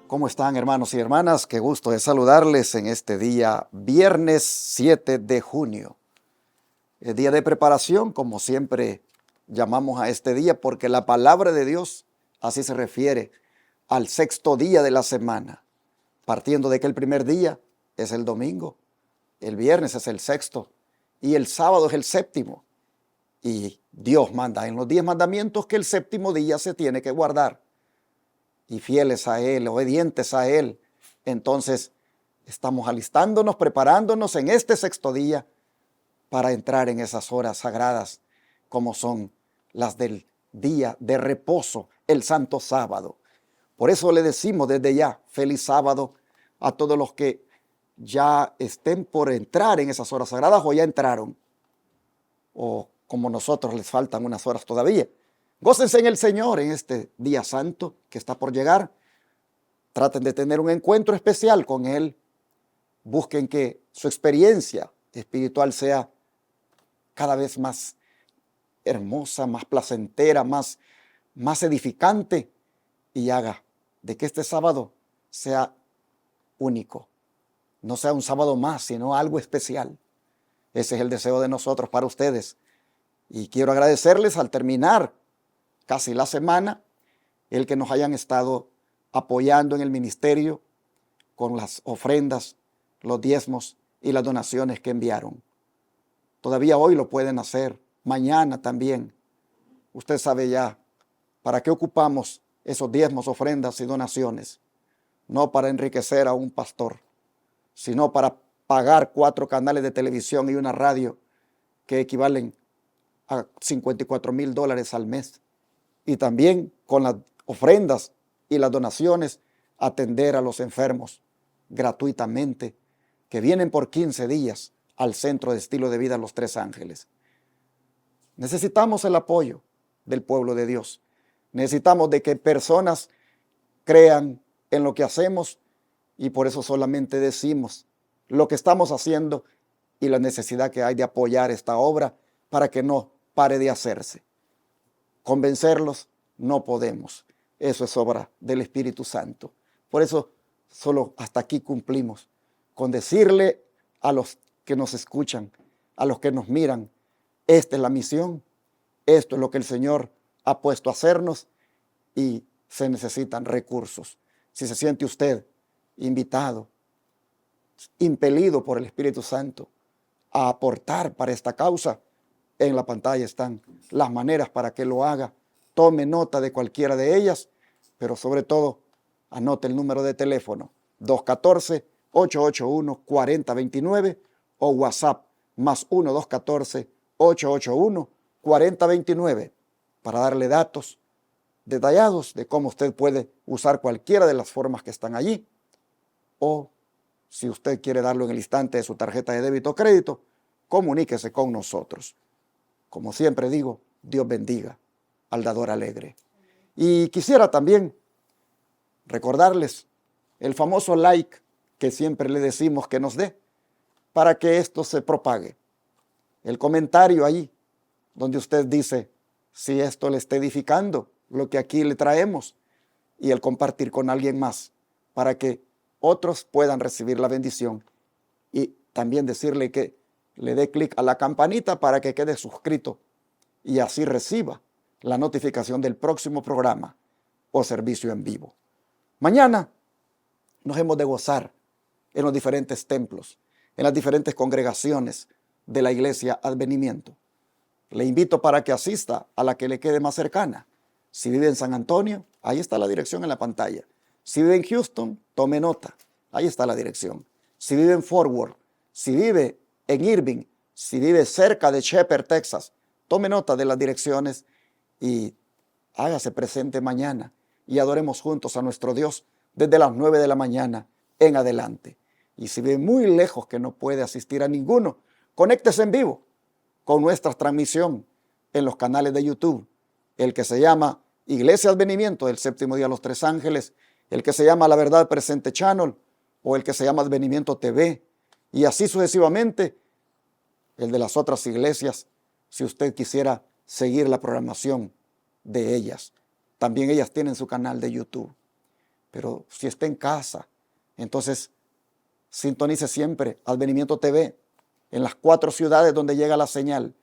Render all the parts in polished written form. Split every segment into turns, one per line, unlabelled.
¿Cómo están, hermanos y hermanas? Qué gusto de saludarles en este día, viernes 7 de junio. El día de preparación, como siempre llamamos a este día, porque la palabra de Dios así se refiere al sexto día de la semana, partiendo de que el primer día es el domingo, el viernes es el sexto y el sábado es el séptimo. Y Dios manda en los 10 mandamientos que el séptimo día se tiene que guardar. Y fieles a Él, obedientes a Él, entonces estamos alistándonos, preparándonos en este sexto día para entrar en esas horas sagradas como son las del día de reposo, el santo sábado. Por eso le decimos desde ya, feliz sábado a todos los que ya estén por entrar en esas horas sagradas o ya entraron, o como nosotros les faltan unas horas todavía. Gócense en el Señor en este día santo que está por llegar. Traten de tener un encuentro especial con Él. Busquen que su experiencia espiritual sea cada vez más hermosa, más placentera, más edificante, y haga de que este sábado sea único. No sea un sábado más, sino algo especial. Ese es el deseo de nosotros para ustedes. Y quiero agradecerles al terminar casi la semana, el que nos hayan estado apoyando en el ministerio con las ofrendas, los diezmos y las donaciones que enviaron. Todavía hoy lo pueden hacer, mañana también. Usted sabe ya para qué ocupamos esos diezmos, ofrendas y donaciones. No para enriquecer a un pastor, sino para pagar 4 canales de televisión y una radio que equivalen a $54,000 al mes. Y también con las ofrendas y las donaciones atender a los enfermos gratuitamente que vienen por 15 días al Centro de Estilo de Vida Los Tres Ángeles. Necesitamos el apoyo del pueblo de Dios. Necesitamos de que personas crean en lo que hacemos, y por eso solamente decimos lo que estamos haciendo y la necesidad que hay de apoyar esta obra para que no pare de hacerse. Convencerlos no podemos. Eso es obra del Espíritu Santo. Por eso solo hasta aquí cumplimos con decirle a los que nos escuchan, a los que nos miran, esta es la misión, esto es lo que el Señor ha puesto a hacernos y se necesitan recursos. Si se siente usted invitado, impelido por el Espíritu Santo a aportar para esta causa, en la pantalla están las maneras para que lo haga. Tome nota de cualquiera de ellas, pero sobre todo anote el número de teléfono 214-881-4029 o WhatsApp +1 214-881-4029 para darle datos detallados de cómo usted puede usar cualquiera de las formas que están allí, o si usted quiere darlo en el instante de su tarjeta de débito o crédito, comuníquese con nosotros. Como siempre digo, Dios bendiga al dador alegre. Y quisiera también recordarles el famoso like que siempre le decimos que nos dé para que esto se propague. el comentario ahí, donde usted dice si esto le está edificando, lo que aquí le traemos, y el compartir con alguien más, para que otros puedan recibir la bendición. Y también decirle que le dé clic a la campanita para que quede suscrito y así reciba la notificación del próximo programa o servicio en vivo. Mañana nos hemos de gozar en los diferentes templos, en las diferentes congregaciones de la Iglesia Advenimiento. Le invito para que asista a la que le quede más cercana. Si vive en San Antonio, ahí está la dirección en la pantalla. Si vive en Houston, tome nota, ahí está la dirección. Si vive en Fort Worth, si vive en Irving, si vive cerca de Shepherd, Texas, tome nota de las direcciones y hágase presente mañana y adoremos juntos a nuestro Dios desde las 9 de la mañana en adelante. Y si vive muy lejos que no puede asistir a ninguno, conéctese en vivo con nuestra transmisión en los canales de YouTube, el que se llama Iglesia Advenimiento del Séptimo Día de los Tres Ángeles, el que se llama La Verdad Presente Channel o el que se llama Advenimiento TV, y así sucesivamente el de las otras iglesias, si usted quisiera seguir la programación de ellas. También ellas tienen su canal de YouTube. Pero si está en casa, entonces sintonice siempre Advenimiento TV en las 4 ciudades donde llega la señal.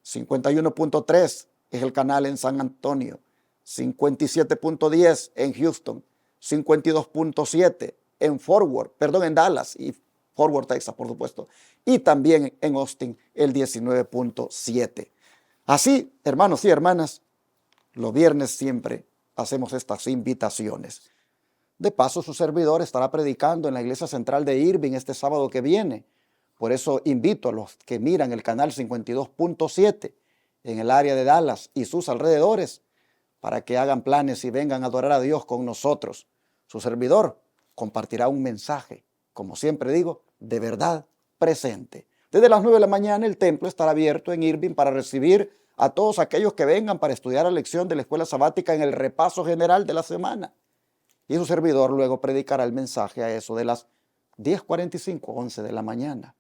51.3 es el canal en San Antonio, 57.10 en Houston, 52.7 en Dallas y Fort Worth, Texas, por supuesto, y también en Austin el 19.7. Así, hermanos y hermanas, los viernes siempre hacemos estas invitaciones. De paso, su servidor estará predicando en la iglesia central de Irving este sábado que viene. Por eso invito a los que miran el canal 52.7 en el área de Dallas y sus alrededores para que hagan planes y vengan a adorar a Dios con nosotros. Su servidor compartirá un mensaje, como siempre digo, de verdad presente. Desde las 9 de la mañana el templo estará abierto en Irving para recibir a todos aquellos que vengan para estudiar la lección de la escuela sabática en el repaso general de la semana. Y su servidor luego predicará el mensaje a eso de las 10:45, 11 de la mañana.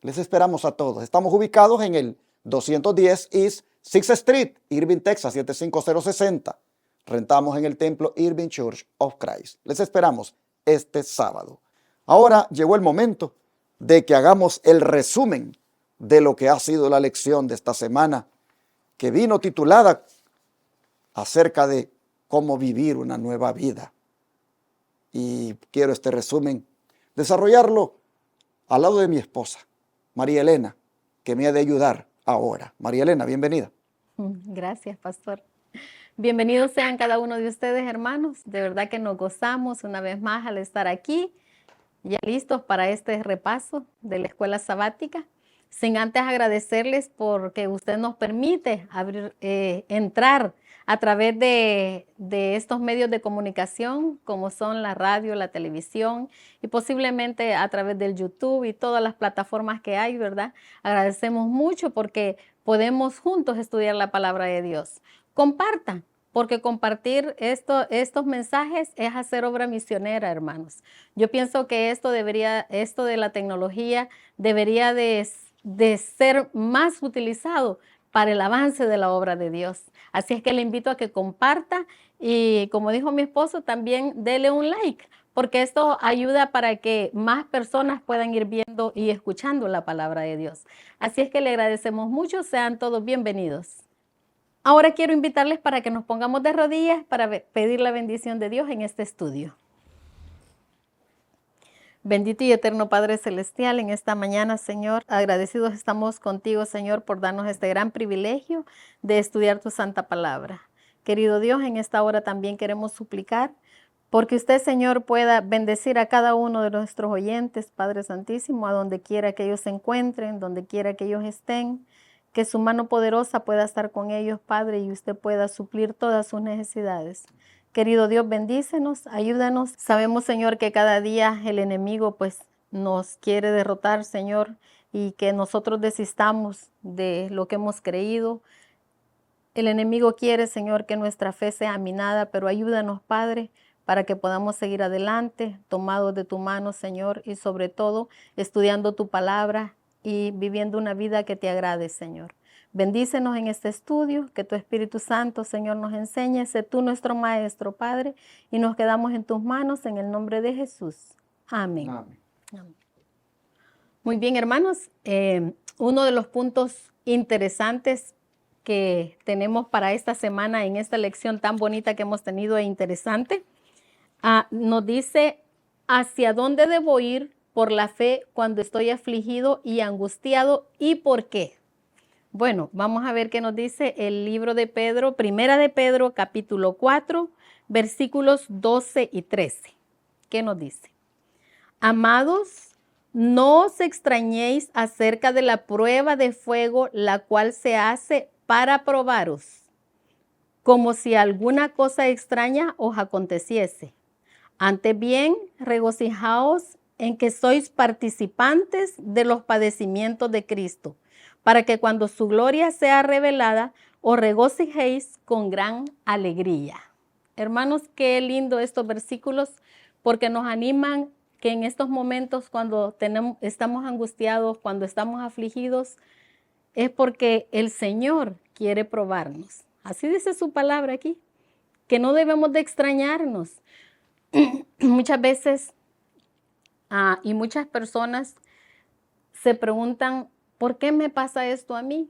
Les esperamos a todos. Estamos ubicados en el 210 East 6th Street, Irving, Texas, 75060. Rentamos en el templo Irving Church of Christ. Les esperamos este sábado. Ahora llegó el momento de que hagamos el resumen de lo que ha sido la lección de esta semana, que vino titulada acerca de cómo vivir una nueva vida. Y quiero este resumen desarrollarlo al lado de mi esposa, María Elena, que me ha de ayudar ahora. María Elena, bienvenida.
Gracias, pastor. Bienvenidos sean cada uno de ustedes, hermanos. De verdad que nos gozamos una vez más al estar aquí, ya listos para este repaso de la escuela sabática. Sin antes agradecerles porque usted nos permite entrar a través de estos medios de comunicación, como son la radio, la televisión y posiblemente a través del YouTube y todas las plataformas que hay, ¿verdad? Agradecemos mucho porque podemos juntos estudiar la palabra de Dios. Compartan, porque compartir estos mensajes es hacer obra misionera, hermanos. Yo pienso que esto de la tecnología debería de ser más utilizado para el avance de la obra de Dios. Así es que le invito a que comparta y, como dijo mi esposo, también dele un like, porque esto ayuda para que más personas puedan ir viendo y escuchando la palabra de Dios. Así es que le agradecemos mucho, sean todos bienvenidos. Ahora quiero invitarles para que nos pongamos de rodillas para pedir la bendición de Dios en este estudio. Bendito y eterno Padre Celestial, en esta mañana, Señor, agradecidos estamos contigo, Señor, por darnos este gran privilegio de estudiar tu santa palabra. Querido Dios, en esta hora también queremos suplicar porque usted, Señor, pueda bendecir a cada uno de nuestros oyentes, Padre Santísimo, a donde quiera que ellos se encuentren, donde quiera que ellos estén, que su mano poderosa pueda estar con ellos, Padre, y usted pueda suplir todas sus necesidades. Querido Dios, bendícenos, ayúdanos. Sabemos, Señor, que cada día el enemigo pues nos quiere derrotar, Señor, y que nosotros desistamos de lo que hemos creído. El enemigo quiere, Señor, que nuestra fe sea minada, pero ayúdanos, Padre, para que podamos seguir adelante, tomados de tu mano, Señor, y sobre todo estudiando tu palabra y viviendo una vida que te agrade, Señor. Bendícenos en este estudio, que tu Espíritu Santo, Señor, nos enseñe. Sé tú nuestro Maestro, Padre, y nos quedamos en tus manos en el nombre de Jesús. Amén.
Amén.
Amén. Muy bien, hermanos. Uno de los puntos interesantes que tenemos para esta semana en esta lección tan bonita que hemos tenido e interesante, nos dice hacia dónde debo ir por la fe cuando estoy afligido y angustiado y por qué. Bueno, vamos a ver qué nos dice el libro de Pedro, Primera de Pedro, capítulo 4, versículos 12 y 13. ¿Qué nos dice? Amados, no os extrañéis acerca de la prueba de fuego, la cual se hace para probaros, como si alguna cosa extraña os aconteciese. Antes bien, regocijaos en que sois participantes de los padecimientos de Cristo, para que cuando su gloria sea revelada, os regocijéis con gran alegría. Hermanos, qué lindo estos versículos, porque nos animan que en estos momentos cuando estamos angustiados, cuando estamos afligidos, es porque el Señor quiere probarnos. Así dice su palabra aquí, que no debemos de extrañarnos. Muchas veces y muchas personas se preguntan, ¿por qué me pasa esto a mí?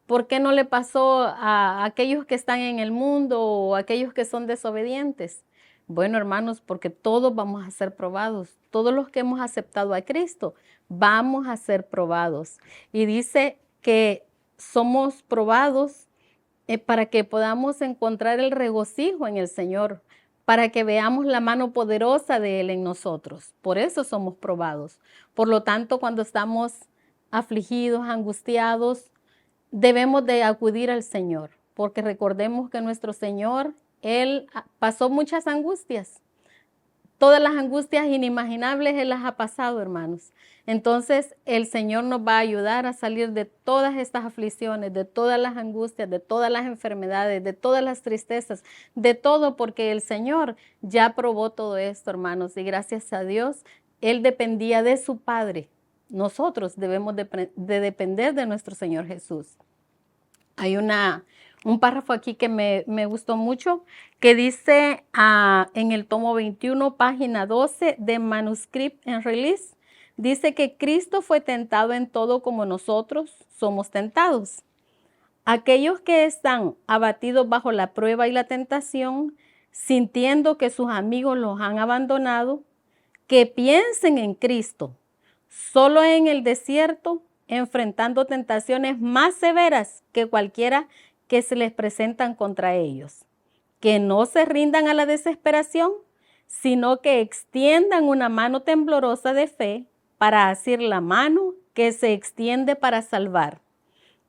¿Por qué no le pasó a aquellos que están en el mundo o a aquellos que son desobedientes? Bueno, hermanos, porque todos vamos a ser probados. Todos los que hemos aceptado a Cristo vamos a ser probados. Y dice que somos probados para que podamos encontrar el regocijo en el Señor, para que veamos la mano poderosa de Él en nosotros. Por eso somos probados. Por lo tanto, cuando estamos afligidos, angustiados, debemos de acudir al Señor, porque recordemos que nuestro Señor, Él pasó muchas angustias. Todas las angustias inimaginables Él las ha pasado, hermanos. Entonces, el Señor nos va a ayudar a salir de todas estas aflicciones, de todas las angustias, de todas las enfermedades, de todas las tristezas, de todo, porque el Señor ya probó todo esto, hermanos. Y gracias a Dios, Él dependía de su Padre. Nosotros debemos de depender de nuestro Señor Jesús. Hay un párrafo aquí que me gustó mucho, que dice en el tomo 21, página 12 de Manuscript and Release, dice que Cristo fue tentado en todo como nosotros somos tentados. Aquellos que están abatidos bajo la prueba y la tentación, sintiendo que sus amigos los han abandonado, que piensen en Cristo, solo en el desierto, enfrentando tentaciones más severas que cualquiera que se les presentan contra ellos. Que no se rindan a la desesperación, sino que extiendan una mano temblorosa de fe para asir la mano que se extiende para salvar.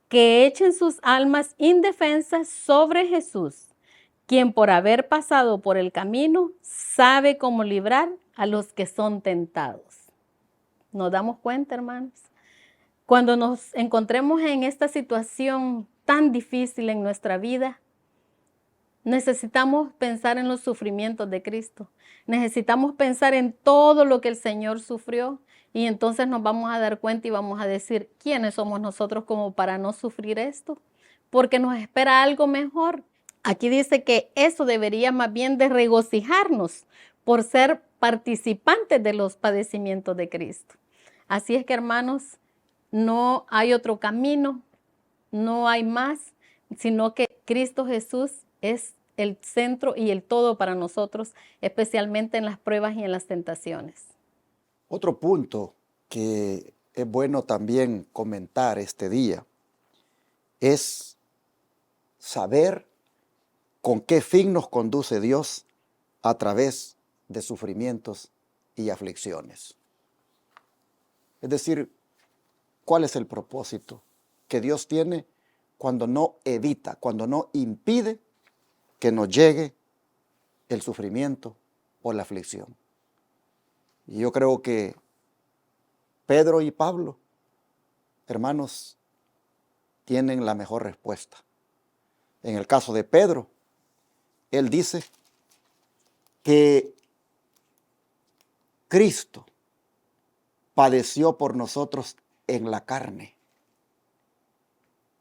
Que echen sus almas indefensas sobre Jesús, quien por haber pasado por el camino sabe cómo librar a los que son tentados. ¿Nos damos cuenta, hermanos? Cuando nos encontremos en esta situación tan difícil en nuestra vida, necesitamos pensar en los sufrimientos de Cristo. Necesitamos pensar en todo lo que el Señor sufrió y entonces nos vamos a dar cuenta y vamos a decir, ¿quiénes somos nosotros como para no sufrir esto? Porque nos espera algo mejor. Aquí dice que eso debería más bien de regocijarnos por ser participantes de los padecimientos de Cristo. Así es que, hermanos, no hay otro camino, no hay más, sino que Cristo Jesús es el centro y el todo para nosotros, especialmente en las pruebas y en las tentaciones.
Otro punto que es bueno también comentar este día es saber con qué fin nos conduce Dios a través de sufrimientos y aflicciones. Es decir, ¿cuál es el propósito que Dios tiene cuando no evita, cuando no impide que nos llegue el sufrimiento o la aflicción? Y yo creo que Pedro y Pablo, hermanos, tienen la mejor respuesta. En el caso de Pedro, él dice que Cristo padeció por nosotros en la carne.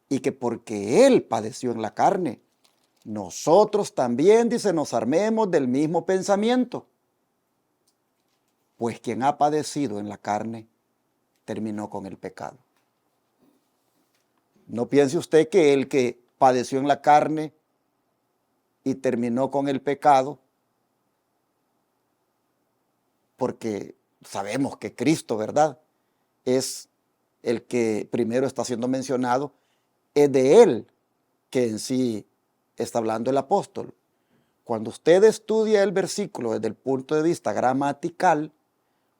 Y que porque Él padeció en la carne, nosotros también, dice, nos armemos del mismo pensamiento. Pues quien ha padecido en la carne, terminó con el pecado. No piense usted que el que padeció en la carne y terminó con el pecado, porque sabemos que Cristo, ¿verdad?, es el que primero está siendo mencionado, es de Él que en sí está hablando el apóstol. Cuando usted estudia el versículo desde el punto de vista gramatical,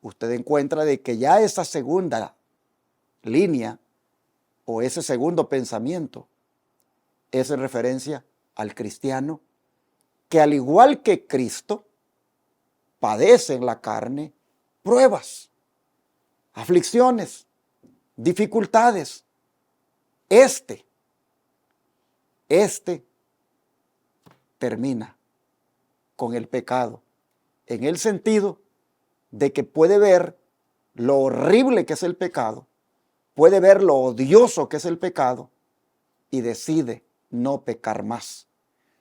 usted encuentra de que ya esa segunda línea o ese segundo pensamiento es en referencia al cristiano que, al igual que Cristo, padece en la carne pruebas, aflicciones, dificultades. Este termina con el pecado, en el sentido de que puede ver lo horrible que es el pecado, puede ver lo odioso que es el pecado y decide no pecar más.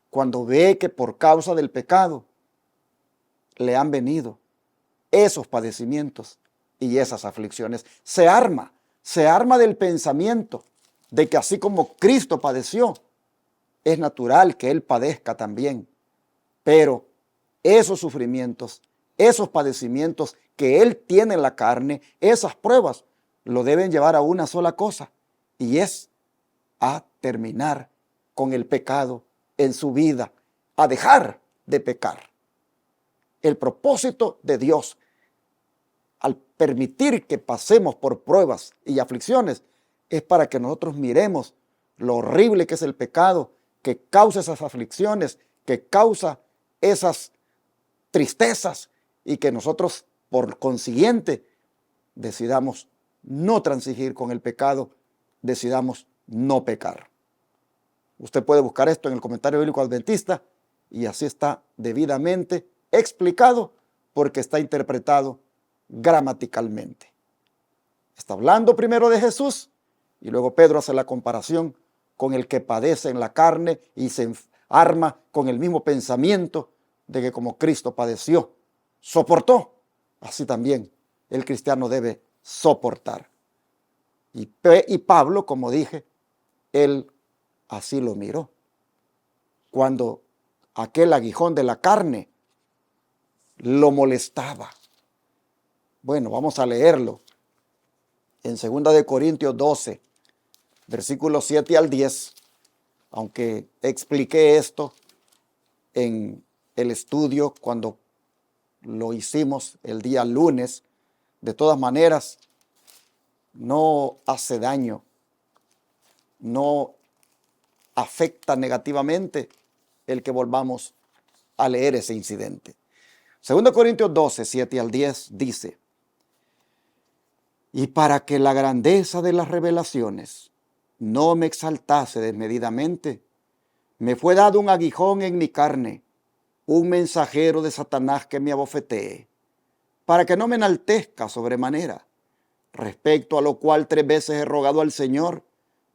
Cuando ve que por causa del pecado le han venido esos padecimientos y esas aflicciones, se arma del pensamiento de que así como Cristo padeció, es natural que Él padezca también. Pero esos sufrimientos, esos padecimientos que Él tiene en la carne, esas pruebas, lo deben llevar a una sola cosa, y es a terminar con el pecado en su vida, a dejar de pecar. El propósito de Dios, al permitir que pasemos por pruebas y aflicciones, es para que nosotros miremos lo horrible que es el pecado, que causa esas aflicciones, que causa esas tristezas, y que nosotros, por consiguiente, decidamos no transigir con el pecado, decidamos no pecar. Usted puede buscar esto en el Comentario Bíblico Adventista, y así está debidamente explicado, porque está interpretado gramaticalmente. Está hablando primero de Jesús, y luego Pedro hace la comparación con el que padece en la carne y se arma con el mismo pensamiento de que como Cristo padeció, soportó, así también el cristiano debe soportar. Y Pablo, como dije, él así lo miró. Cuando aquel aguijón de la carne lo molestaba. Bueno, vamos a leerlo. En 2 Corintios 12, versículos 7 al 10, aunque expliqué esto en el estudio cuando lo hicimos el día lunes, de todas maneras, no hace daño, no afecta negativamente el que volvamos a leer ese incidente. 2 Corintios 12, 7 al 10 dice: y para que la grandeza de las revelaciones no me exaltase desmedidamente, me fue dado un aguijón en mi carne, un mensajero de Satanás que me abofetee, para que no me enaltezca sobremanera, respecto a lo cual 3 veces he rogado al Señor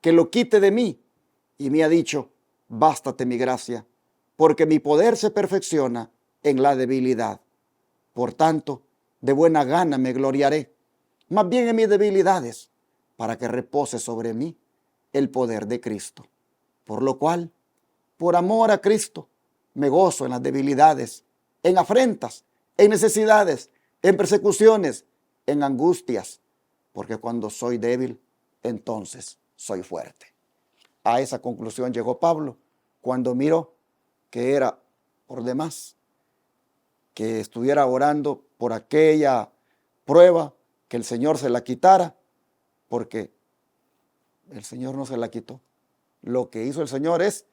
que lo quite de mí, y me ha dicho: bástate mi gracia, porque mi poder se perfecciona en la debilidad. Por tanto, de buena gana me gloriaré, más bien en mis debilidades, para que repose sobre mí el poder de Cristo. Por lo cual, por amor a Cristo, me gozo en las debilidades, en afrentas, en necesidades, en persecuciones, en angustias, porque cuando soy débil, entonces soy fuerte. A esa conclusión llegó Pablo cuando miró que era por demás que estuviera orando por aquella prueba, que el Señor se la quitara, porque el Señor no se la quitó. Lo que hizo el Señor es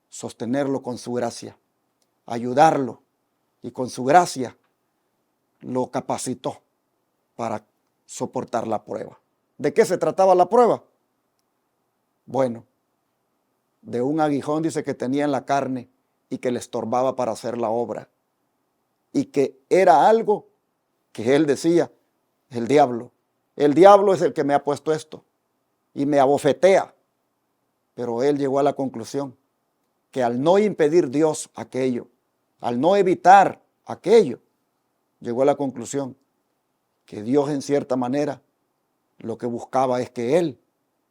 sostenerlo con su gracia, ayudarlo, y con su gracia lo capacitó para soportar la prueba. ¿De qué se trataba la prueba? Bueno, de un aguijón, dice, que tenía en la carne y que le estorbaba para hacer la obra, y que era algo que él decía: el diablo el diablo es el que me ha puesto esto y me abofetea. Pero él llegó a la conclusión que al no impedir Dios aquello, al no evitar aquello, llegó a la conclusión que Dios en cierta manera lo que buscaba es que él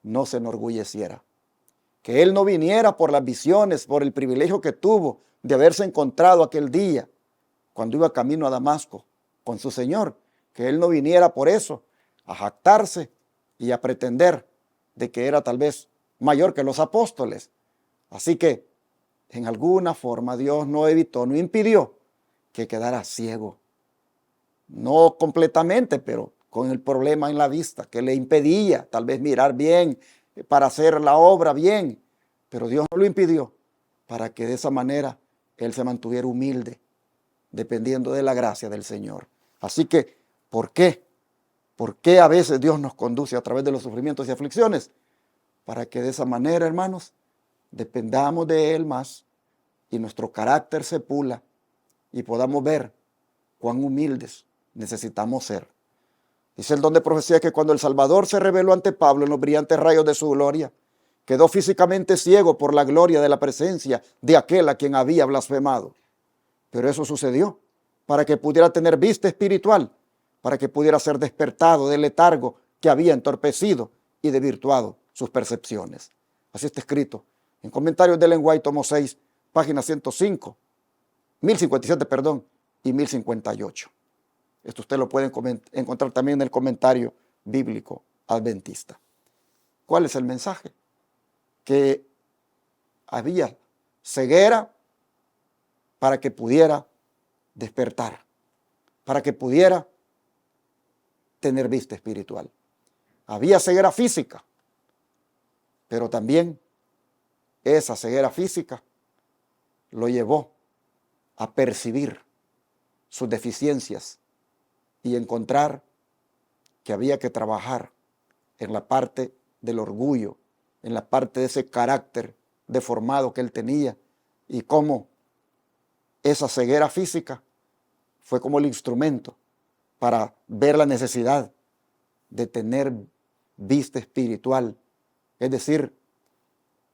no se enorgulleciera, que él no viniera por las visiones, por el privilegio que tuvo de haberse encontrado aquel día cuando iba camino a Damasco con su Señor, que él no viniera por eso a jactarse y a pretender de que era tal vez mayor que los apóstoles. Así que en alguna forma Dios no evitó, no impidió que quedara ciego. No completamente, pero con el problema en la vista que le impedía tal vez mirar bien para hacer la obra bien. Pero Dios no lo impidió para que de esa manera él se mantuviera humilde, dependiendo de la gracia del Señor. Así que, ¿por qué? ¿Por qué a veces Dios nos conduce a través de los sufrimientos y aflicciones? Para que de esa manera, hermanos, dependamos de Él más y nuestro carácter se pula y podamos ver cuán humildes necesitamos ser. Dice el don de profecía que cuando el Salvador se reveló ante Pablo en los brillantes rayos de su gloria, quedó físicamente ciego por la gloria de la presencia de aquel a quien había blasfemado. Pero eso sucedió para que pudiera tener vista espiritual, para que pudiera ser despertado del letargo que había entorpecido y desvirtuado sus percepciones. Así está escrito en Comentarios de Ellen White, tomo 6, página 105, 1057, y 1058. Esto usted lo puede encontrar también en el comentario bíblico adventista. ¿Cuál es el mensaje? Que había ceguera para que pudiera despertar, para que pudiera tener vista espiritual. Había ceguera física, pero también esa ceguera física lo llevó a percibir sus deficiencias y encontrar que había que trabajar en la parte del orgullo, en la parte de ese carácter deformado que él tenía, y cómo esa ceguera física fue como el instrumento para ver la necesidad de tener vista espiritual. Es decir,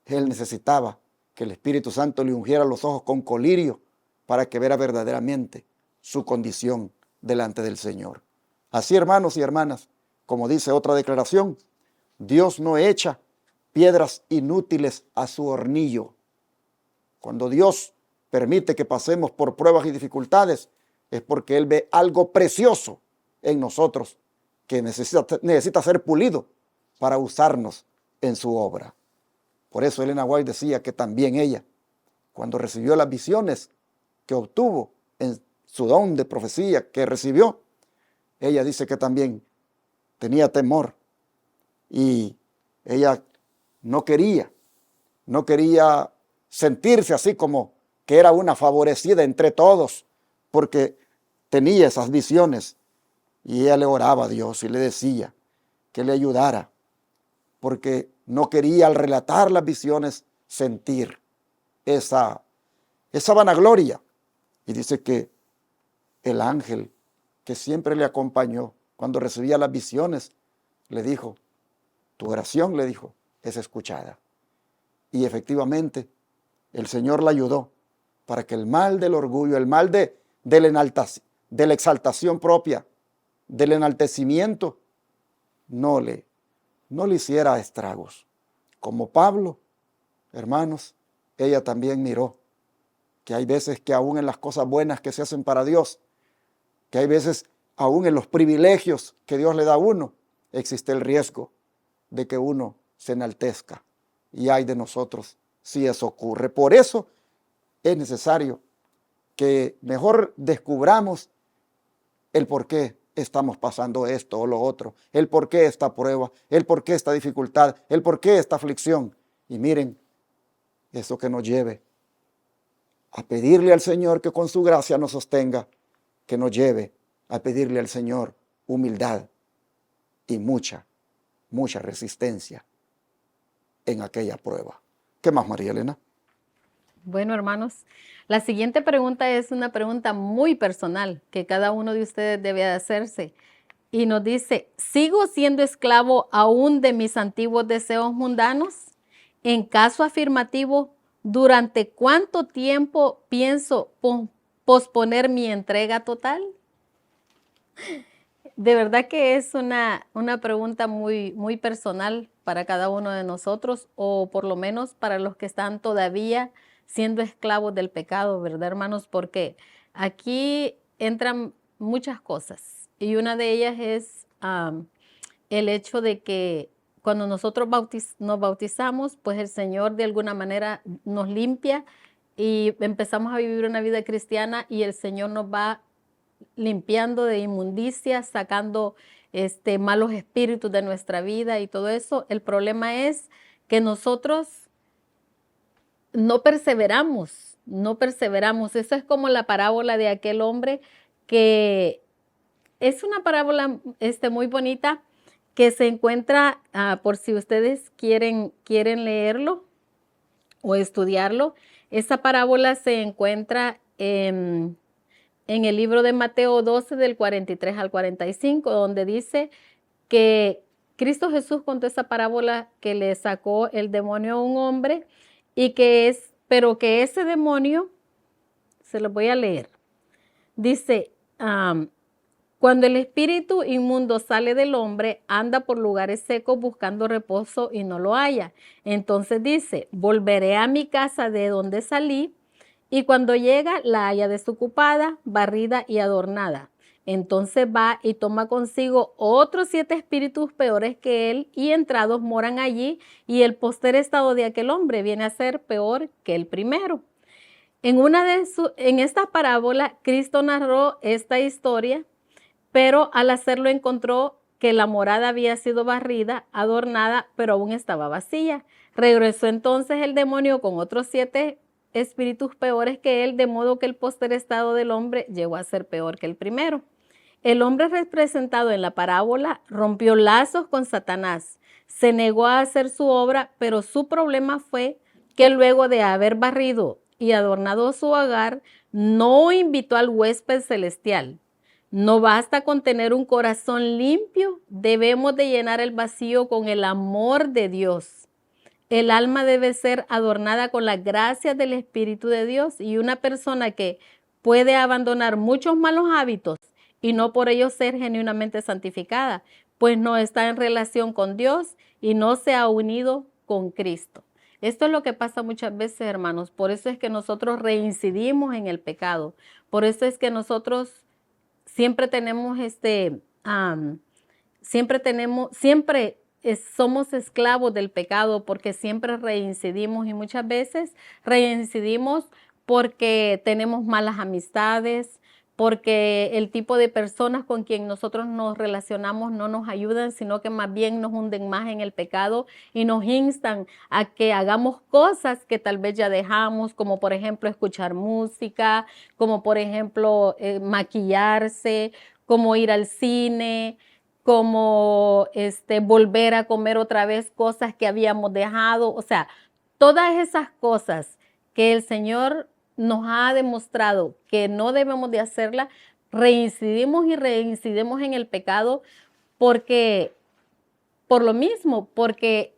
él necesitaba que el Espíritu Santo le ungiera los ojos con colirio para que viera verdaderamente su condición delante del Señor. Así, hermanos y hermanas, como dice otra declaración, Dios no echa piedras inútiles a su hornillo. Cuando Dios permite que pasemos por pruebas y dificultades, es porque Él ve algo precioso en nosotros que necesita ser pulido para usarnos en su obra. Por eso Elena White decía que también ella, cuando recibió las visiones que obtuvo en su don de profecía que recibió, ella dice que también tenía temor y ella no quería sentirse así como que era una favorecida entre todos, porque tenía esas visiones, y ella le oraba a Dios y le decía que le ayudara, porque no quería al relatar las visiones sentir esa vanagloria. Y dice que el ángel que siempre le acompañó cuando recibía las visiones, le dijo, tu oración, le dijo, es escuchada. Y efectivamente, el Señor la ayudó para que el mal del orgullo, el mal de la exaltación propia, del enaltecimiento, no le hiciera estragos. Como Pablo, hermanos, ella también miró que hay veces que aún en las cosas buenas que se hacen para Dios, que hay veces aún en los privilegios que Dios le da a uno, existe el riesgo de que uno se enaltezca. Y ay de nosotros si eso ocurre. Por eso es necesario que mejor descubramos el por qué estamos pasando esto o lo otro, el por qué esta prueba, el por qué esta dificultad, el por qué esta aflicción. Y miren, eso que nos lleve a pedirle al Señor que con su gracia nos sostenga, que nos lleve a pedirle al Señor humildad y mucha resistencia en aquella prueba. ¿Qué más, María Elena?
Bueno, hermanos, la siguiente pregunta es una pregunta muy personal que cada uno de ustedes debe hacerse. y nos dice, ¿sigo siendo esclavo aún de mis antiguos deseos mundanos? En caso afirmativo, ¿durante cuánto tiempo pienso posponer mi entrega total? De verdad que es una pregunta muy personal para cada uno de nosotros, o por lo menos para los que están todavía siendo esclavos del pecado, ¿verdad, hermanos? Porque aquí entran muchas cosas y una de ellas es el hecho de que cuando nosotros nos bautizamos, pues el Señor de alguna manera nos limpia y empezamos a vivir una vida cristiana y el Señor nos va limpiando de inmundicia, sacando malos espíritus de nuestra vida y todo eso. El problema es que nosotros no perseveramos, no perseveramos. Eso es como la parábola de aquel hombre que es una parábola muy bonita que se encuentra, por si ustedes quieren leerlo o estudiarlo. Esa parábola se encuentra en el libro de Mateo 12 del 43 al 45, donde dice que Cristo Jesús contó esa parábola que le sacó el demonio a un hombre y pero que ese demonio, se lo voy a leer, dice, cuando el espíritu inmundo sale del hombre, anda por lugares secos buscando reposo y no lo halla. Entonces dice, volveré a mi casa de donde salí, y cuando llega la halla desocupada, barrida y adornada. Entonces va y toma consigo otros 7 espíritus peores que él, y entrados moran allí, y el postrer estado de aquel hombre viene a ser peor que el primero. En esta parábola, Cristo narró esta historia, pero al hacerlo encontró que la morada había sido barrida, adornada, pero aún estaba vacía. Regresó entonces el demonio con otros 7 espíritus peores que él, de modo que el postrer estado del hombre llegó a ser peor que el primero. El hombre representado en la parábola rompió lazos con Satanás, se negó a hacer su obra, pero su problema fue que luego de haber barrido y adornado su hogar, no invitó al huésped celestial. No basta con tener un corazón limpio, debemos de llenar el vacío con el amor de Dios. El alma debe ser adornada con la gracia del Espíritu de Dios, y una persona que puede abandonar muchos malos hábitos y no por ello ser genuinamente santificada, pues no está en relación con Dios y no se ha unido con Cristo. Esto es lo que pasa muchas veces, hermanos. Por eso es que nosotros reincidimos en el pecado. Por eso es que nosotros siempre tenemos somos esclavos del pecado, porque siempre reincidimos, y muchas veces reincidimos porque tenemos malas amistades, porque el tipo de personas con quien nosotros nos relacionamos no nos ayudan, sino que más bien nos hunden más en el pecado y nos instan a que hagamos cosas que tal vez ya dejamos, como por ejemplo escuchar música, como por ejemplo maquillarse, como ir al cine, como volver a comer otra vez cosas que habíamos dejado. O sea, todas esas cosas que el Señor nos ha demostrado que no debemos de hacerla, reincidimos y reincidimos en el pecado porque, por lo mismo, porque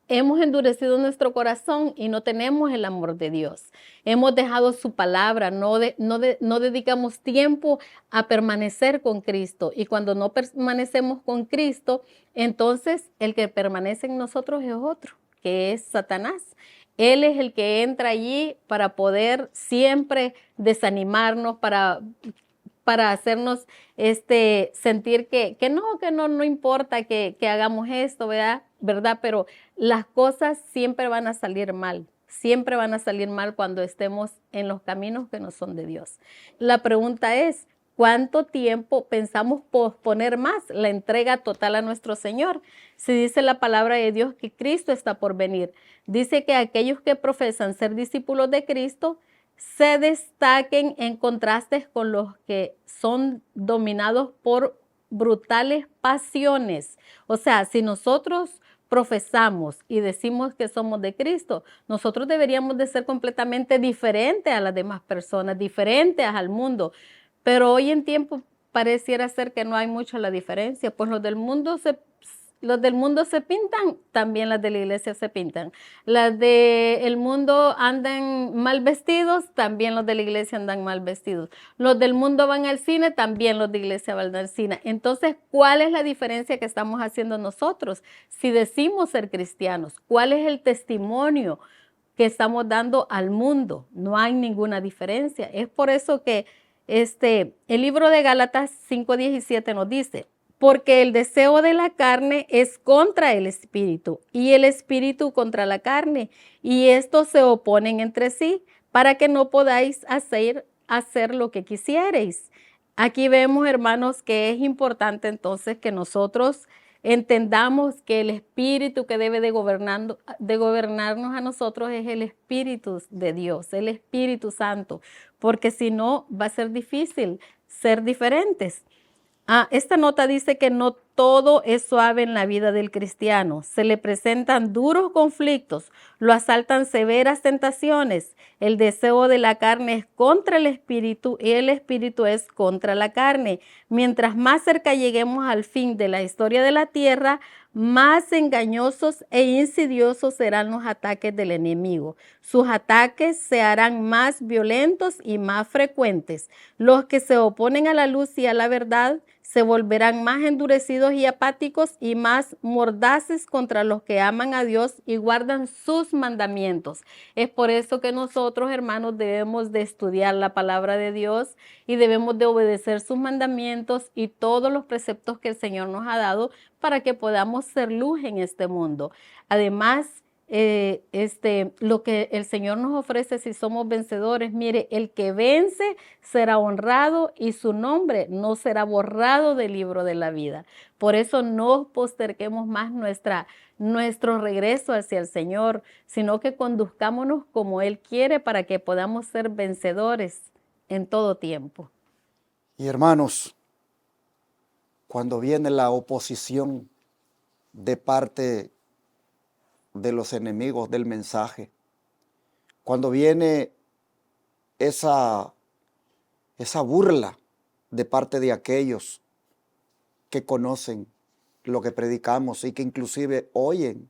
hemos endurecido nuestro corazón y no tenemos el amor de Dios. Hemos dejado su palabra, no dedicamos tiempo a permanecer con Cristo. Y cuando no permanecemos con Cristo, entonces el que permanece en nosotros es otro, que es Satanás. Él es el que entra allí para poder siempre desanimarnos, para hacernos sentir que no importa que hagamos esto, ¿verdad? Pero las cosas siempre van a salir mal cuando estemos en los caminos que no son de Dios. La pregunta es, ¿cuánto tiempo pensamos posponer más la entrega total a nuestro Señor? Si dice la palabra de Dios que Cristo está por venir, dice que aquellos que profesan ser discípulos de Cristo se destaquen en contrastes con los que son dominados por brutales pasiones. O sea, si nosotros profesamos y decimos que somos de Cristo, nosotros deberíamos de ser completamente diferentes a las demás personas, diferentes al mundo. Pero hoy en tiempo pareciera ser que no hay mucho la diferencia, pues los del mundo se pintan, también las de la iglesia se pintan. Las del mundo andan mal vestidos, también los de la iglesia andan mal vestidos. Los del mundo van al cine, también los de la iglesia van al cine. Entonces, ¿cuál es la diferencia que estamos haciendo nosotros? Si decimos ser cristianos, ¿cuál es el testimonio que estamos dando al mundo? No hay ninguna diferencia. Es por eso que el libro de Gálatas 5:17 nos dice: porque el deseo de la carne es contra el espíritu y el espíritu contra la carne, y estos se oponen entre sí para que no podáis hacer lo que quisierais. Aquí vemos, hermanos, que es importante entonces que nosotros entendamos que el espíritu que debe de gobernarnos a nosotros es el Espíritu de Dios, el Espíritu Santo, porque si no va a ser difícil ser diferentes. Esta nota dice que no todo es suave en la vida del cristiano. Se le presentan duros conflictos, lo asaltan severas tentaciones. El deseo de la carne es contra el espíritu y el espíritu es contra la carne. Mientras más cerca lleguemos al fin de la historia de la tierra, más engañosos e insidiosos serán los ataques del enemigo. Sus ataques se harán más violentos y más frecuentes. Los que se oponen a la luz y a la verdad se volverán más endurecidos y apáticos y más mordaces contra los que aman a Dios y guardan sus mandamientos. Es por eso que nosotros, hermanos, debemos de estudiar la palabra de Dios y debemos de obedecer sus mandamientos y todos los preceptos que el Señor nos ha dado para que podamos ser luz en este mundo. Además, lo que el Señor nos ofrece si somos vencedores, mire, el que vence será honrado y su nombre no será borrado del libro de la vida. Por eso no posterguemos más nuestro regreso hacia el Señor, sino que conduzcámonos como Él quiere para que podamos ser vencedores en todo tiempo.
Y hermanos, cuando viene la oposición de parte de los enemigos del mensaje, cuando viene esa burla de parte de aquellos que conocen lo que predicamos y que inclusive oyen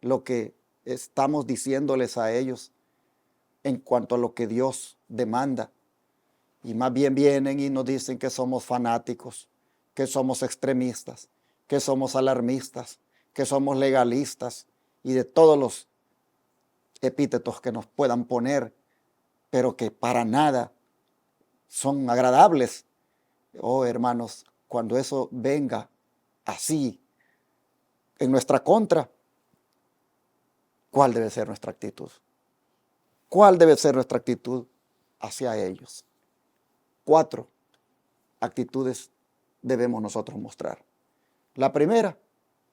lo que estamos diciéndoles a ellos en cuanto a lo que Dios demanda, y más bien vienen y nos dicen que somos fanáticos, que somos extremistas, que somos alarmistas, que somos legalistas y de todos los epítetos que nos puedan poner, pero que para nada son agradables. Oh, hermanos, cuando eso venga así en nuestra contra, ¿cuál debe ser nuestra actitud? ¿Cuál debe ser nuestra actitud hacia ellos? 4 actitudes debemos nosotros mostrar. La primera,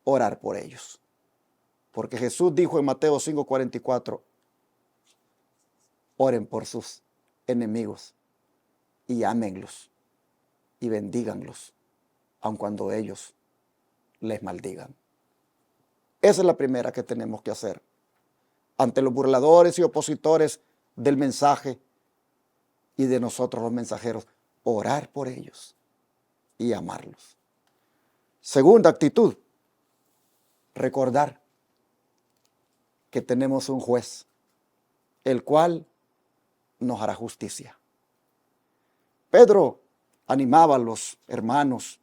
orar por ellos. Porque Jesús dijo en Mateo 5:44, oren por sus enemigos y ámenlos y bendíganlos, aun cuando ellos les maldigan. Esa es la primera que tenemos que hacer ante los burladores y opositores del mensaje y de nosotros los mensajeros, orar por ellos y amarlos. Segunda actitud, recordar que tenemos un juez, el cual nos hará justicia. Pedro animaba a los hermanos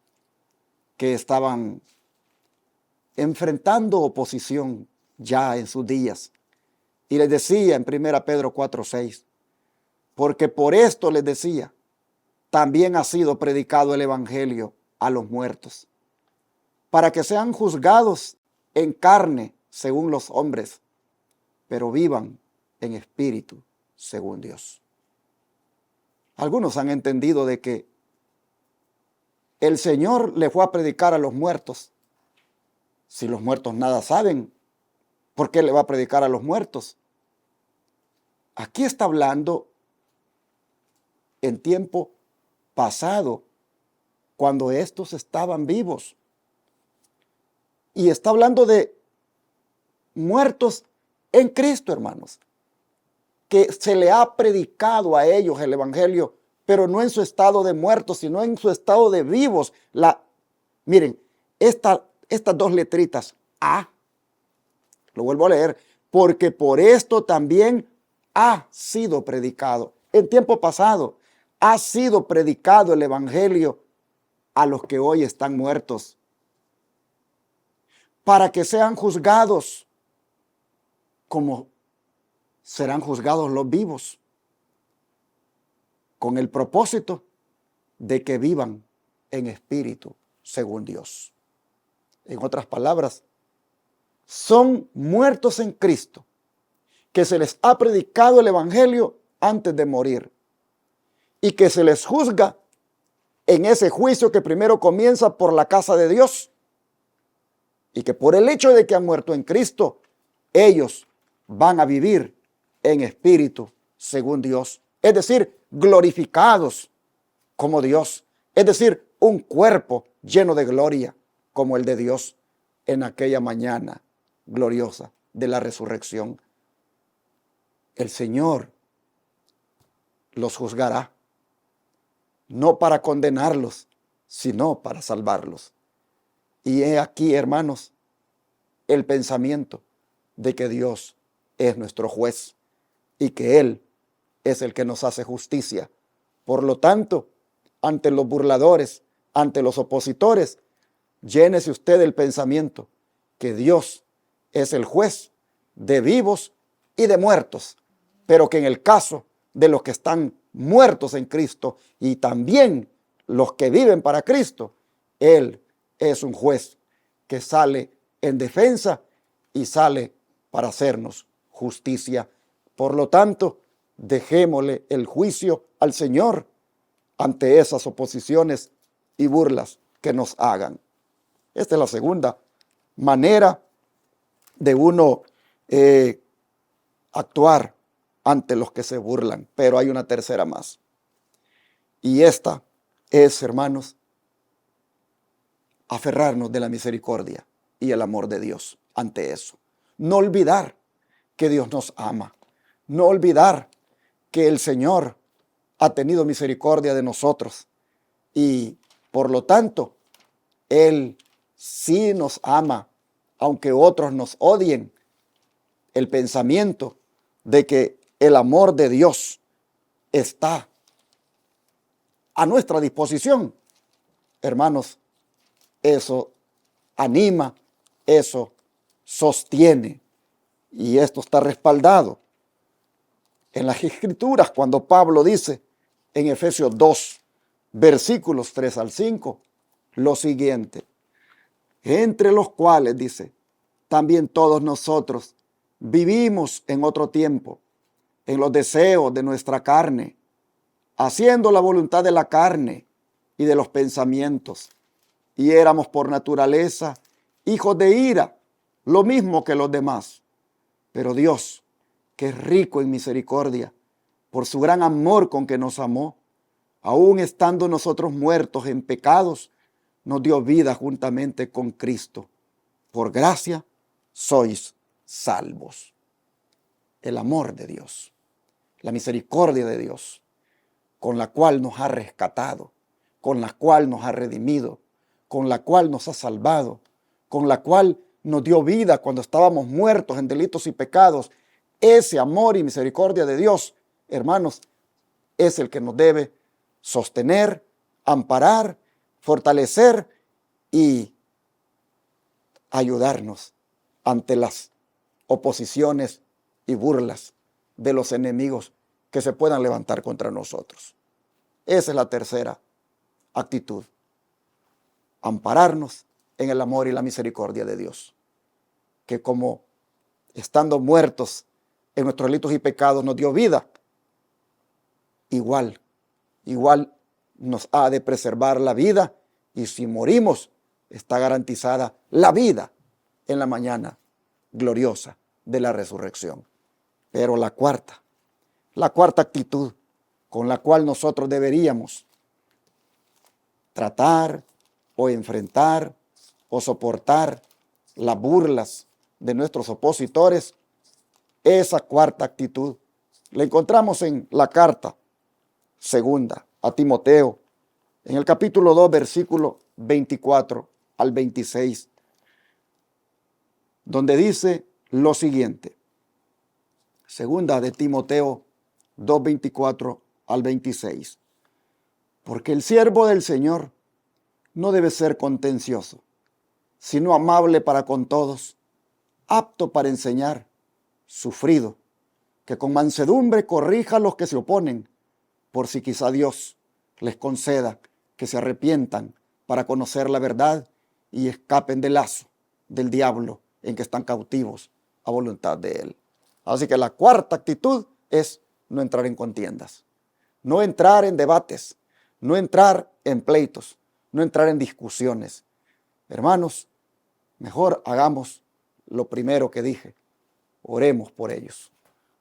que estaban enfrentando oposición ya en sus días, y les decía en 1 Pedro 4:6, porque por esto les decía, también ha sido predicado el evangelio a los muertos, para que sean juzgados en carne según los hombres, pero vivan en espíritu según Dios. Algunos han entendido de que el Señor le fue a predicar a los muertos. Si los muertos nada saben, ¿por qué le va a predicar a los muertos? Aquí está hablando en tiempo pasado, cuando estos estaban vivos. Y está hablando de muertos en Cristo, hermanos, que se le ha predicado a ellos el evangelio pero no en su estado de muertos, sino en su estado de vivos. Miren, estas dos letritas, A, lo vuelvo a leer, porque por esto también ha sido predicado. En tiempo pasado, ha sido predicado el evangelio a los que hoy están muertos, para que sean juzgados como serán juzgados los vivos, con el propósito de que vivan en espíritu según Dios. En otras palabras, son muertos en Cristo, que se les ha predicado el evangelio antes de morir y que se les juzga en ese juicio que primero comienza por la casa de Dios, y que por el hecho de que han muerto en Cristo, ellos van a vivir en espíritu según Dios, es decir, glorificados como Dios, es decir, un cuerpo lleno de gloria como el de Dios en aquella mañana gloriosa de la resurrección. El Señor los juzgará, no para condenarlos, sino para salvarlos. Y he aquí, hermanos, el pensamiento de que Dios es nuestro juez y que Él es el que nos hace justicia. Por lo tanto, ante los burladores, ante los opositores, llénese usted el pensamiento que Dios es el juez de vivos y de muertos, pero que en el caso de los que están muertos en Cristo y también los que viven para Cristo, Él es un juez que sale en defensa y sale para hacernos justicia. Por lo tanto, dejémosle el juicio al Señor ante esas oposiciones y burlas que nos hagan. Esta es la segunda manera de uno actuar ante los que se burlan, pero hay una tercera más. Y esta es, hermanos, aferrarnos de la misericordia y el amor de Dios ante eso. No olvidar que Dios nos ama. No olvidar que el Señor ha tenido misericordia de nosotros y por lo tanto Él sí nos ama, aunque otros nos odien. El pensamiento de que el amor de Dios está a nuestra disposición, hermanos, eso anima, eso sostiene, y esto está respaldado en las Escrituras cuando Pablo dice en Efesios 2, versículos 3 al 5, lo siguiente: entre los cuales, dice, también todos nosotros vivimos en otro tiempo, en los deseos de nuestra carne, haciendo la voluntad de la carne y de los pensamientos, y éramos por naturaleza hijos de ira, lo mismo que los demás. Pero Dios, que es rico en misericordia, por su gran amor con que nos amó, aun estando nosotros muertos en pecados, nos dio vida juntamente con Cristo. Por gracia sois salvos. El amor de Dios, la misericordia de Dios, con la cual nos ha rescatado, con la cual nos ha redimido, con la cual nos ha salvado, con la cual nos dio vida cuando estábamos muertos en delitos y pecados. Ese amor y misericordia de Dios, hermanos, es el que nos debe sostener, amparar, fortalecer y ayudarnos ante las oposiciones y burlas de los enemigos que se puedan levantar contra nosotros. Esa es la tercera actitud: ampararnos en el amor y la misericordia de Dios, que como estando muertos en nuestros delitos y pecados nos dio vida, igual nos ha de preservar la vida, y si morimos está garantizada la vida en la mañana gloriosa de la resurrección. Pero la cuarta actitud con la cual nosotros deberíamos tratar o enfrentar o soportar las burlas de nuestros opositores, esa cuarta actitud la encontramos en la carta segunda a Timoteo en el capítulo 2, versículo 24 al 26, donde dice lo siguiente. Segunda de Timoteo 2, 24 al 26. Porque el siervo del Señor no debe ser contencioso, sino amable para con todos, apto para enseñar, sufrido, que con mansedumbre corrija a los que se oponen, por si quizá Dios les conceda que se arrepientan para conocer la verdad y escapen del lazo del diablo en que están cautivos a voluntad de él. Así que la cuarta actitud es no entrar en contiendas, no entrar en debates, no entrar en pleitos, no entrar en discusiones. Hermanos, mejor hagamos lo primero que dije. Oremos por ellos.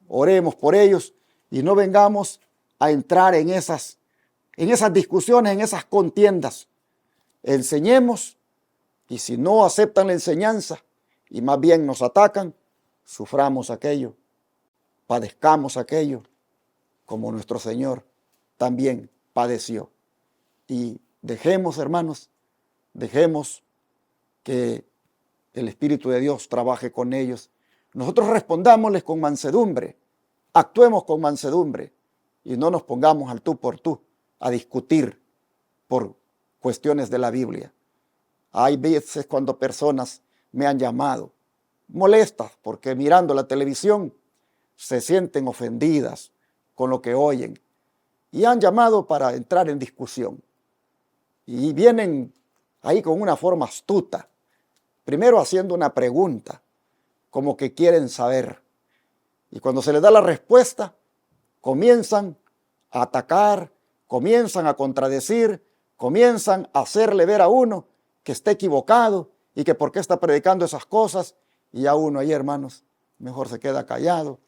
Oremos por ellos y no vengamos a entrar en esas discusiones, en esas contiendas. Enseñemos, y si no aceptan la enseñanza y más bien nos atacan, suframos aquello, padezcamos aquello, como nuestro Señor también padeció. Y dejemos, hermanos, dejemos que el Espíritu de Dios trabaje con ellos. Nosotros respondámosles con mansedumbre, actuemos con mansedumbre y no nos pongamos al tú por tú a discutir por cuestiones de la Biblia. Hay veces cuando personas me han llamado molestas porque mirando la televisión se sienten ofendidas con lo que oyen y han llamado para entrar en discusión. Y vienen ahí con una forma astuta, primero haciendo una pregunta, como que quieren saber. Y cuando se les da la respuesta, comienzan a atacar, comienzan a contradecir, comienzan a hacerle ver a uno que está equivocado y que por qué está predicando esas cosas. Y a uno ahí, hermanos, mejor se queda callado.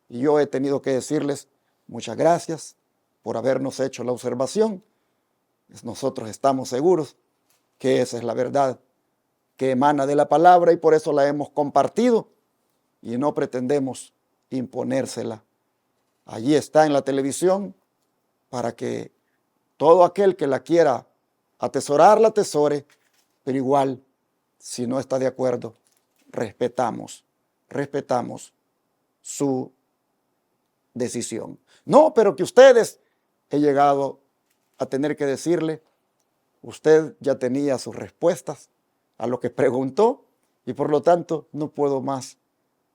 Y yo he tenido que decirles muchas gracias por habernos hecho la observación. Nosotros estamos seguros que esa es la verdad que emana de la palabra y por eso la hemos compartido y no pretendemos imponérsela. Allí está en la televisión para que todo aquel que la quiera atesorar, la atesore, pero igual, si no está de acuerdo, respetamos su decisión. No, pero que ustedes, he llegado a tener que decirle, usted ya tenía sus respuestas a lo que preguntó y por lo tanto no puedo más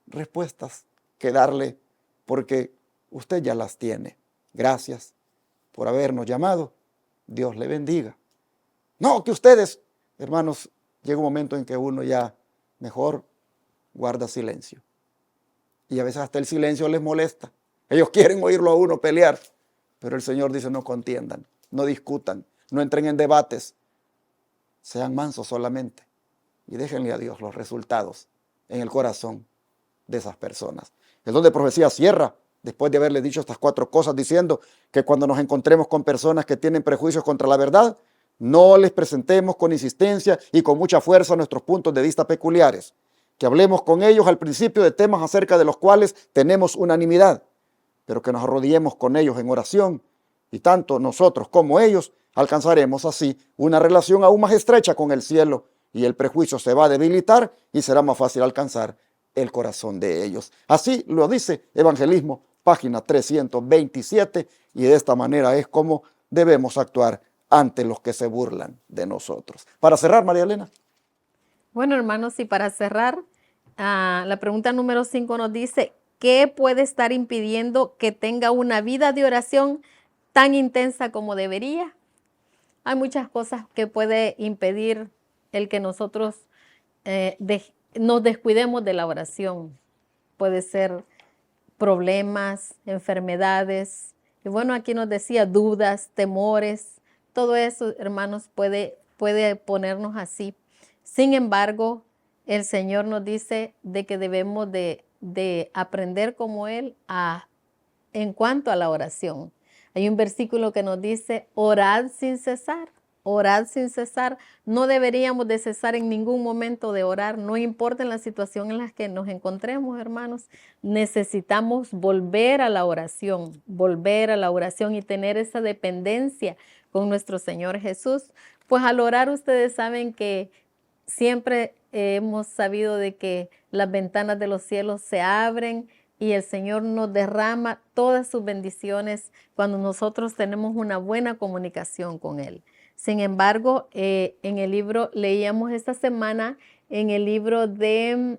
respuestas que darle porque usted ya las tiene. Gracias por habernos llamado. Dios le bendiga. No, que ustedes, hermanos, llega un momento en que uno ya mejor guarda silencio. Y a veces hasta el silencio les molesta. Ellos quieren oírlo a uno pelear, pero el Señor dice no contiendan, no discutan, no entren en debates. Sean mansos solamente y déjenle a Dios los resultados en el corazón de esas personas. El don de profecía cierra después de haberle dicho estas 4 cosas diciendo que cuando nos encontremos con personas que tienen prejuicios contra la verdad, no les presentemos con insistencia y con mucha fuerza nuestros puntos de vista peculiares, que hablemos con ellos al principio de temas acerca de los cuales tenemos unanimidad, pero que nos arrodillemos con ellos en oración y tanto nosotros como ellos alcanzaremos así una relación aún más estrecha con el cielo y el prejuicio se va a debilitar y será más fácil alcanzar el corazón de ellos. Así lo dice Evangelismo, página 327, y de esta manera es como debemos actuar ante los que se burlan de nosotros. Para cerrar, María Elena.
Bueno, hermanos, y para cerrar, la pregunta número 5 nos dice, ¿qué puede estar impidiendo que tenga una vida de oración tan intensa como debería? Hay muchas cosas que puede impedir el que nosotros nos descuidemos de la oración. Puede ser problemas, enfermedades, y bueno, aquí nos decía dudas, temores, todo eso, hermanos, puede ponernos así. Sin embargo, el Señor nos dice de que debemos de aprender como Él en cuanto a la oración. Hay un versículo que nos dice, orad sin cesar, orad sin cesar. No deberíamos de cesar en ningún momento de orar, no importa en la situación en la que nos encontremos, hermanos. Necesitamos volver a la oración y tener esa dependencia con nuestro Señor Jesús. Pues al orar ustedes saben que siempre hemos sabido de que las ventanas de los cielos se abren y el Señor nos derrama todas sus bendiciones cuando nosotros tenemos una buena comunicación con Él. Sin embargo, en el libro, leíamos esta semana, en el libro de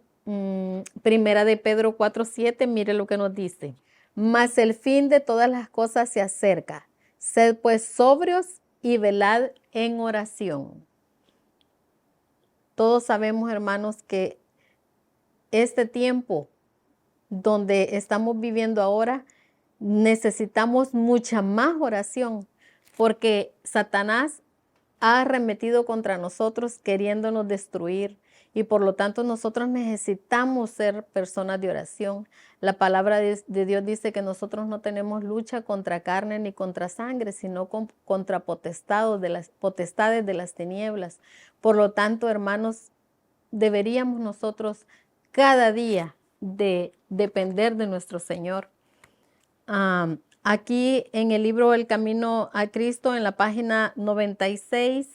Primera de Pedro 4:7, mire lo que nos dice. Mas el fin de todas las cosas se acerca. Sed pues sobrios y velad en oración. Todos sabemos, hermanos, que este tiempo donde estamos viviendo ahora, necesitamos mucha más oración, porque Satanás ha arremetido contra nosotros queriéndonos destruir y por lo tanto nosotros necesitamos ser personas de oración. La palabra de Dios dice que nosotros no tenemos lucha contra carne ni contra sangre, sino contra potestades de las tinieblas. Por lo tanto, hermanos, deberíamos nosotros cada día de depender de nuestro Señor. Aquí en el libro El Camino a Cristo, en la página 96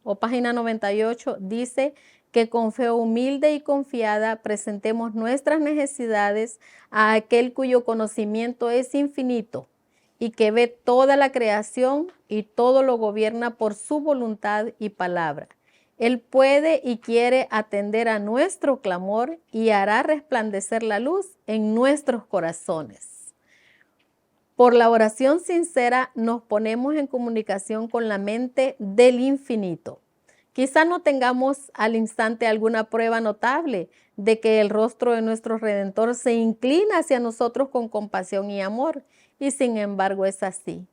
o página 98, dice que con fe humilde y confiada presentemos nuestras necesidades a aquel cuyo conocimiento es infinito y que ve toda la creación y todo lo gobierna por su voluntad y palabra. Él puede y quiere atender a nuestro clamor y hará resplandecer la luz en nuestros corazones. Por la oración sincera nos ponemos en comunicación con la mente del infinito. Quizá no tengamos al instante alguna prueba notable de que el rostro de nuestro Redentor se inclina hacia nosotros con compasión y amor, y sin embargo es así.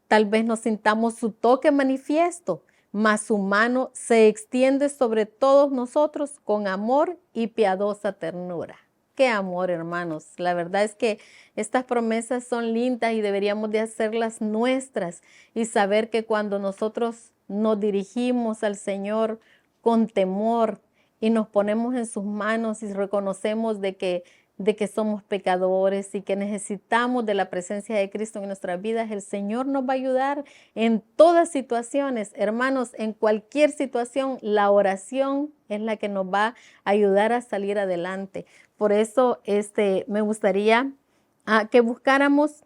Tal vez no sintamos su toque manifiesto, mas su mano se extiende sobre todos nosotros con amor y piadosa ternura. ¡Qué amor, hermanos! La verdad es que estas promesas son lindas y deberíamos de hacerlas nuestras y saber que cuando nosotros nos dirigimos al Señor con temor y nos ponemos en sus manos y reconocemos de que somos pecadores y que necesitamos de la presencia de Cristo en nuestras vidas, el Señor nos va a ayudar en todas situaciones. Hermanos, en cualquier situación, la oración es la que nos va a ayudar a salir adelante. Por eso me gustaría que buscáramos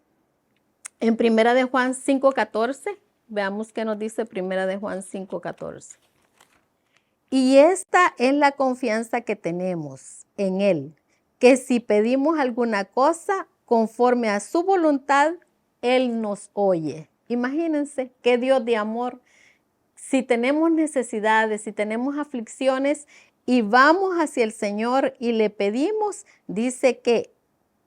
en Primera de Juan 5:14. Veamos qué nos dice Primera de Juan 5:14. Y esta es la confianza que tenemos en Él, que si pedimos alguna cosa conforme a su voluntad, Él nos oye. Imagínense qué Dios de amor. Si tenemos necesidades, si tenemos aflicciones y vamos hacia el Señor y le pedimos, dice que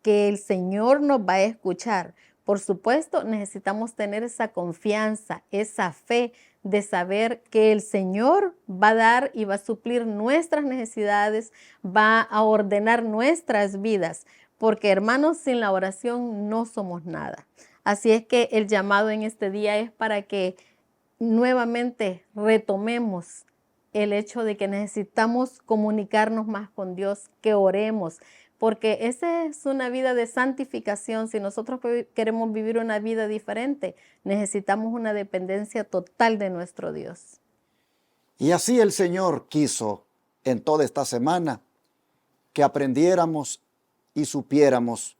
el Señor nos va a escuchar. Por supuesto, necesitamos tener esa confianza, esa fe de saber que el Señor va a dar y va a suplir nuestras necesidades, va a ordenar nuestras vidas, porque hermanos, sin la oración no somos nada. Así es que el llamado en este día es para que nuevamente retomemos el hecho de que necesitamos comunicarnos más con Dios, que oremos, porque esa es una vida de santificación. Si nosotros queremos vivir una vida diferente, necesitamos una dependencia total de nuestro Dios.
Y así el Señor quiso en toda esta semana que aprendiéramos y supiéramos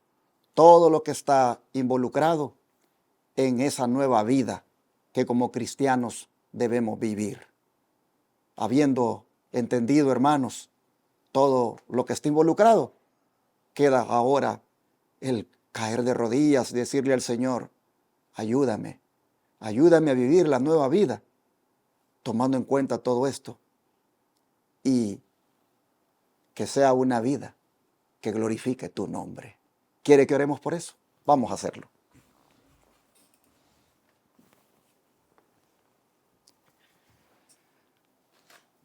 todo lo que está involucrado en esa nueva vida que como cristianos debemos vivir. Habiendo entendido, hermanos, todo lo que está involucrado, queda ahora el caer de rodillas y decirle al Señor, ayúdame a vivir la nueva vida, tomando en cuenta todo esto, y que sea una vida que glorifique tu nombre. ¿Quiere que oremos por eso? Vamos a hacerlo.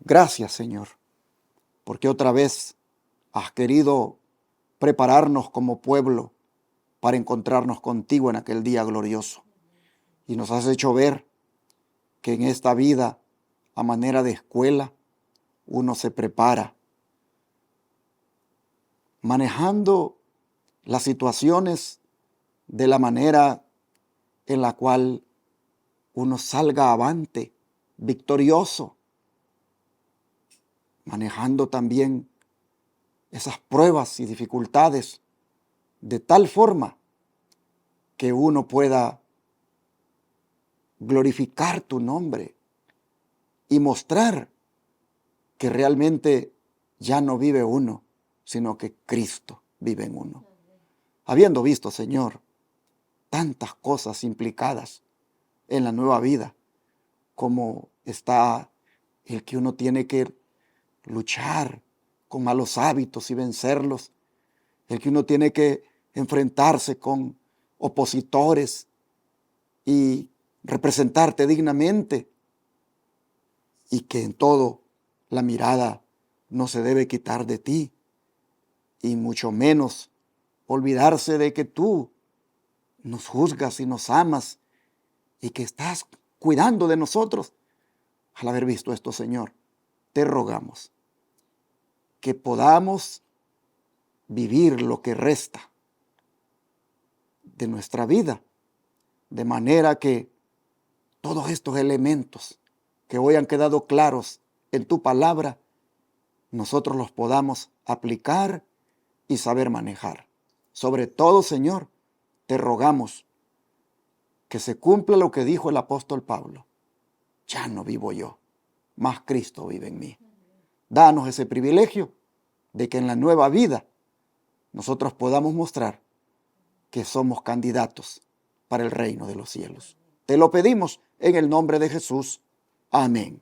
Gracias, Señor, porque otra vez has querido prepararnos como pueblo para encontrarnos contigo en aquel día glorioso. Y nos has hecho ver que en esta vida a manera de escuela, uno se prepara, manejando las situaciones de la manera en la cual uno salga avante, victorioso, manejando también esas pruebas y dificultades de tal forma que uno pueda glorificar tu nombre y mostrar que realmente ya no vive uno, sino que Cristo vive en uno. Habiendo visto, Señor, tantas cosas implicadas en la nueva vida, como está el que uno tiene que luchar con malos hábitos y vencerlos, el que uno tiene que enfrentarse con opositores y representarte dignamente, y que en todo la mirada no se debe quitar de ti, y mucho menos olvidarse de que tú nos juzgas y nos amas y que estás cuidando de nosotros. Al haber visto esto, Señor, te rogamos que podamos vivir lo que resta de nuestra vida, de manera que todos estos elementos que hoy han quedado claros en tu palabra, nosotros los podamos aplicar y saber manejar. Sobre todo, Señor, te rogamos que se cumpla lo que dijo el apóstol Pablo. Ya no vivo yo, mas Cristo vive en mí. Danos ese privilegio de que en la nueva vida nosotros podamos mostrar que somos candidatos para el reino de los cielos. Te lo pedimos en el nombre de Jesús. Amén.